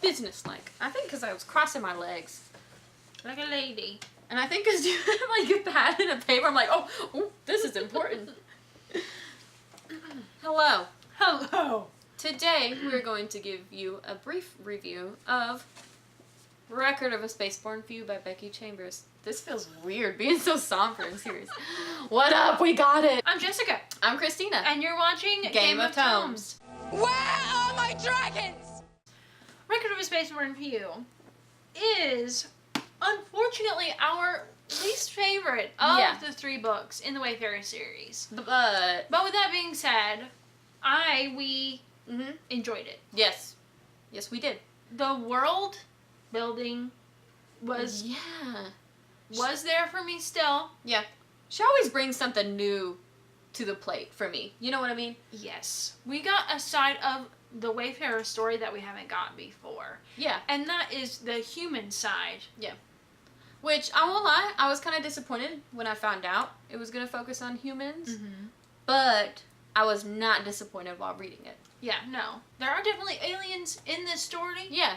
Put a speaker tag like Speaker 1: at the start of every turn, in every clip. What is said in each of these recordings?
Speaker 1: businesslike. I think because I was crossing my legs.
Speaker 2: Like a lady.
Speaker 1: And I think because you have like a pad and a paper, I'm like, oh, this is important. Hello.
Speaker 2: Hello.
Speaker 1: Today, we're going to give you a brief review of Record of a Spaceborn View by Becky Chambers. This feels weird, being so somber and serious. What up? We got it!
Speaker 2: I'm Jessica.
Speaker 1: I'm Christeena.
Speaker 2: And you're watching
Speaker 1: Game of Tomes.
Speaker 3: Where are my dragons?
Speaker 2: Record of a Spaceborn View is, unfortunately, our least favorite of the 3 books in the Wayfarer series.
Speaker 1: But
Speaker 2: with that being said, we enjoyed it.
Speaker 1: Yes. Yes, we did.
Speaker 2: The world building was there for me still.
Speaker 1: Yeah. She always brings something new to the plate for me. You know what I mean?
Speaker 2: Yes. We got a side of the Wayfarer story that we haven't got before.
Speaker 1: Yeah.
Speaker 2: And that is the human side.
Speaker 1: Yeah. Which, I won't lie, I was kind of disappointed when I found out it was going to focus on humans. But I was not disappointed while reading it.
Speaker 2: Yeah, no. There are definitely aliens in this story.
Speaker 1: Yeah.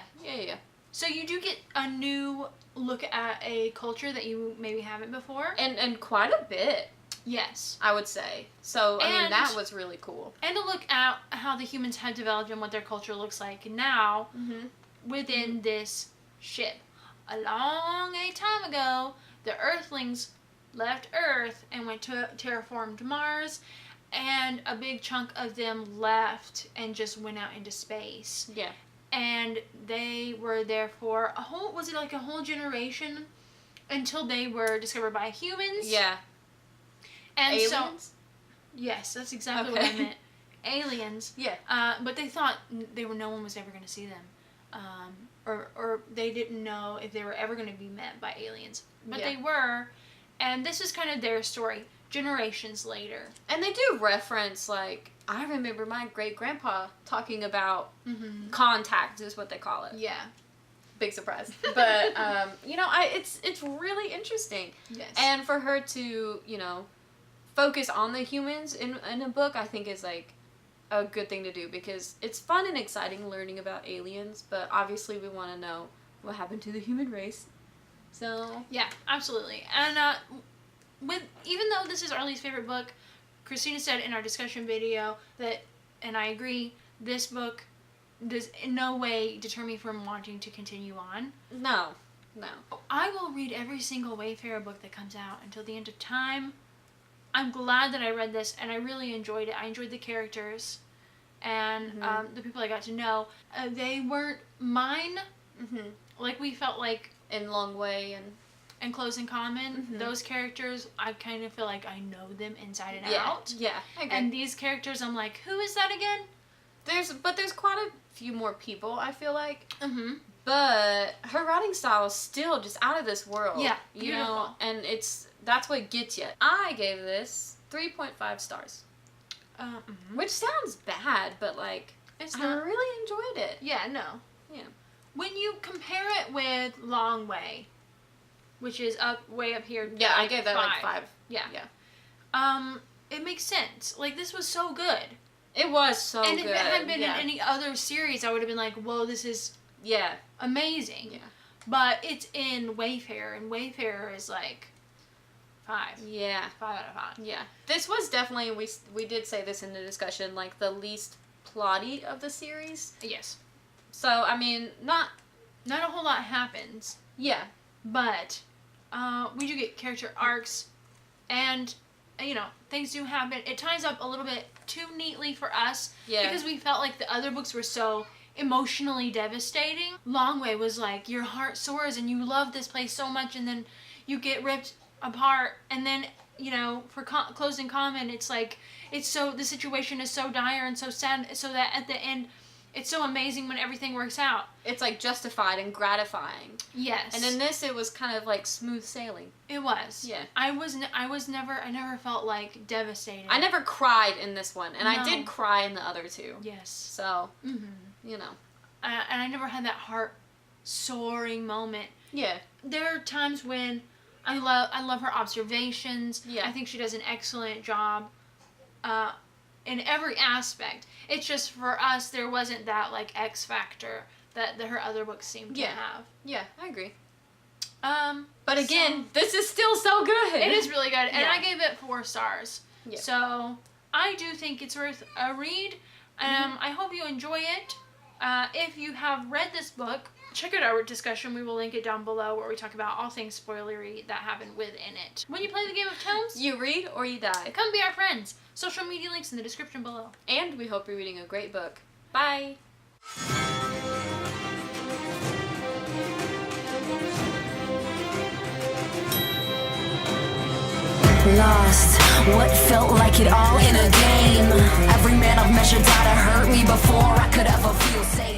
Speaker 2: So you do get a new look at a culture that you maybe haven't before.
Speaker 1: And quite a bit.
Speaker 2: Yes.
Speaker 1: I would say. So, I mean, that was really cool.
Speaker 2: And to look at how the humans have developed and what their culture looks like now within this ship. A long time ago, the Earthlings left Earth and went to terraformed Mars, and a big chunk of them left and just went out into space.
Speaker 1: Yeah.
Speaker 2: And they were there for a whole generation until they were discovered by humans.
Speaker 1: Yeah.
Speaker 2: And
Speaker 1: aliens?
Speaker 2: Yes, that's exactly what I meant. Aliens.
Speaker 1: Yeah.
Speaker 2: But they thought no one was ever going to see them. Or they didn't know if they were ever going to be met by aliens. But they were. And this is kind of their story, generations later.
Speaker 1: And they do reference, like, I remember my great-grandpa talking about contact is what they call it.
Speaker 2: Yeah.
Speaker 1: Big surprise. But, you know, it's really interesting.
Speaker 2: Yes.
Speaker 1: And for her to, you know, focus on the humans in a book, I think is, like, a good thing to do, because it's fun and exciting learning about aliens, but obviously we want to know what happened to the human race. So
Speaker 2: yeah, absolutely. And even though this is our least favorite book, Christeena said in our discussion video that, and I agree, this book does in no way deter me from wanting to continue on.
Speaker 1: No.
Speaker 2: I will read every single Wayfarer book that comes out until the end of time. I'm glad that I read this, and I really enjoyed it. I enjoyed the characters, and the people I got to know. They weren't mine. Like, we felt like
Speaker 1: in Long Way
Speaker 2: and Close in Common, those characters, I kind of feel like I know them inside and out.
Speaker 1: Yeah, I agree.
Speaker 2: And these characters, I'm like, who is that again? There's
Speaker 1: quite a few more people, I feel like. But her writing style is still just out of this world.
Speaker 2: Yeah,
Speaker 1: you know, and that's what gets you. I gave this 3.5 stars. Which sounds bad, but, like, I really enjoyed it.
Speaker 2: Yeah, no.
Speaker 1: Yeah.
Speaker 2: When you compare it with Long Way, which is way up here.
Speaker 1: Yeah, I gave that, like, 5.
Speaker 2: Yeah. It makes sense. Like, this was so good.
Speaker 1: It was so good.
Speaker 2: And if it had been in any other series, I would have been like, whoa, this is amazing.
Speaker 1: Yeah.
Speaker 2: But it's in Wayfarer, and Wayfarer is like 5.
Speaker 1: Yeah.
Speaker 2: 5 out of 5.
Speaker 1: Yeah. This was definitely, we did say this in the discussion, like, the least plotty of the series.
Speaker 2: Yes.
Speaker 1: So, I mean, not
Speaker 2: a whole lot happens.
Speaker 1: Yeah.
Speaker 2: But we do get character arcs, and, you know, things do happen. It ties up a little bit too neatly for us.
Speaker 1: Yeah.
Speaker 2: Because we felt like the other books were so emotionally devastating. Long Way was like, your heart soars and you love this place so much, and then you get ripped apart, and then, you know, for Close in Common, it's like, the situation is so dire and so sad, so that at the end, it's so amazing when everything works out.
Speaker 1: It's, like, justified and gratifying.
Speaker 2: Yes.
Speaker 1: And in this, it was kind of, like, smooth sailing.
Speaker 2: It was.
Speaker 1: Yeah.
Speaker 2: I never felt, like, devastated.
Speaker 1: I never cried in this one, and I did cry in the other 2.
Speaker 2: Yes.
Speaker 1: So, you know.
Speaker 2: And I never had that heart-soaring moment.
Speaker 1: Yeah.
Speaker 2: There are times when I love her observations.
Speaker 1: Yeah.
Speaker 2: I think she does an excellent job in every aspect. It's just, for us, there wasn't that, like, X factor that her other books seem to have.
Speaker 1: Yeah, I agree.
Speaker 2: But
Speaker 1: again, this is still so good.
Speaker 2: It is really good, and I gave it 4 stars.
Speaker 1: Yeah.
Speaker 2: So I do think it's worth a read. I hope you enjoy it. If you have read this book, check out our discussion. We will link it down below where we talk about all things spoilery that happened within it. When you play the Game of Tomes,
Speaker 1: you read or you die.
Speaker 2: Come be our friends. Social media links in the description below.
Speaker 1: And we hope you're reading a great book. Bye.
Speaker 4: Lost, what felt like it all in a game. Every man I've measured died to hurt me before I could ever feel safe.